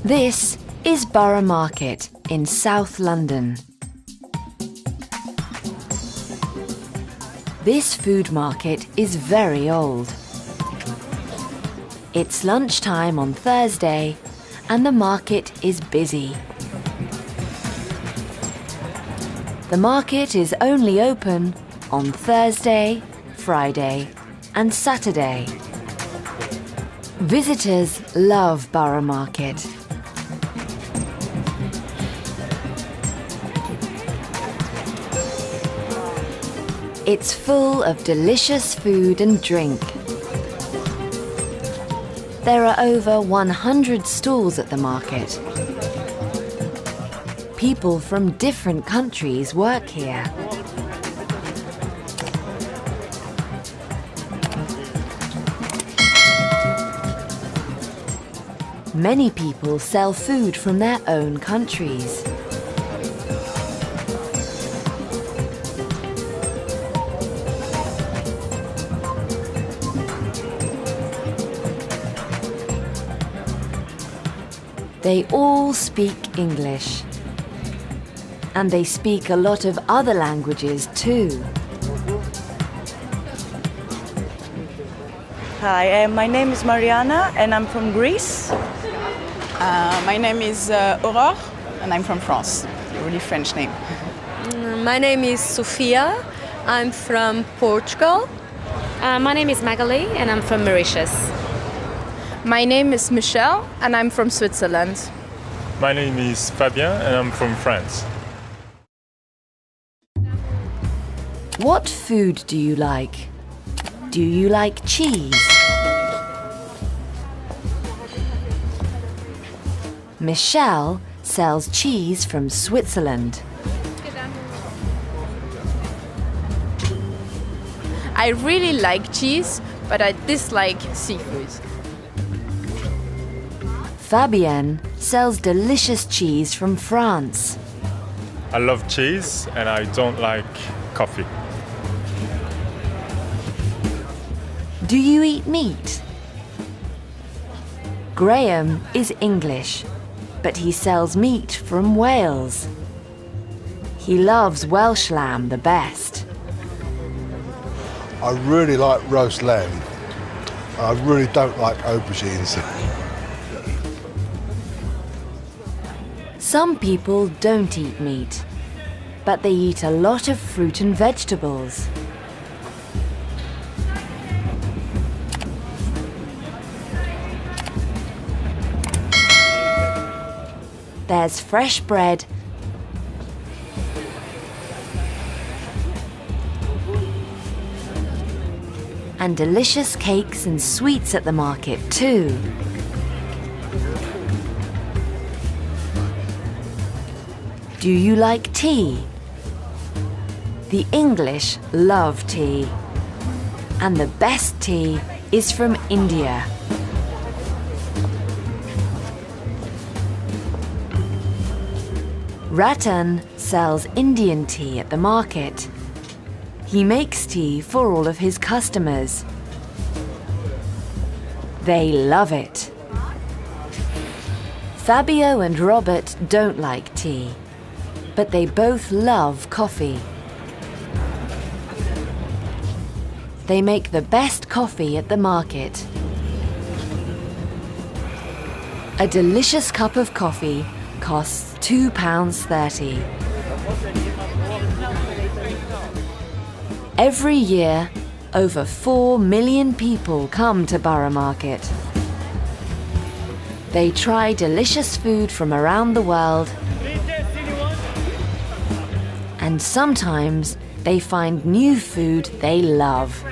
This is Borough Market in South London. This food market is very old. It's lunchtime on Thursday and the market is busy. The market is only open on Thursday, Friday and Saturday. Visitors love Borough Market. It's full of delicious food and drink. There are over 100 stalls at the market. People from different countries work here. Many people sell food from their own countries. They all speak English. And they speak a lot of other languages too. Hi, my name is Mariana and I'm from Greece. My name is Aurore and I'm from France. A really French name. My name is Sofia. I'm from Portugal. My name is Magali and I'm from Mauritius. My name is Michelle and I'm from Switzerland. My name is Fabien and I'm from France. What food do you like? Do you like cheese? Michelle sells cheese from Switzerland. I really like cheese, but I dislike seafood. Fabienne sells delicious cheese from France. I love cheese and I don't like coffee. Do you eat meat? Graham is English, but he sells meat from Wales. He loves Welsh lamb the best. I really like roast lamb. I really don't like aubergines. Some people don't eat meat, but they eat a lot of fruit and vegetables. There's fresh bread and delicious cakes and sweets at the market too. Do you like tea? The English love tea, and the best tea is from India. Ratan sells Indian tea at the market. He makes tea for all of his customers. They love it. Fabio and Robert don't like tea, but they both love coffee. They make the best coffee at the market. A delicious cup of coffee costs £2.30. Every year, over 4 million people come to Borough Market. They try delicious food from around the world, and sometimes they find new food they love.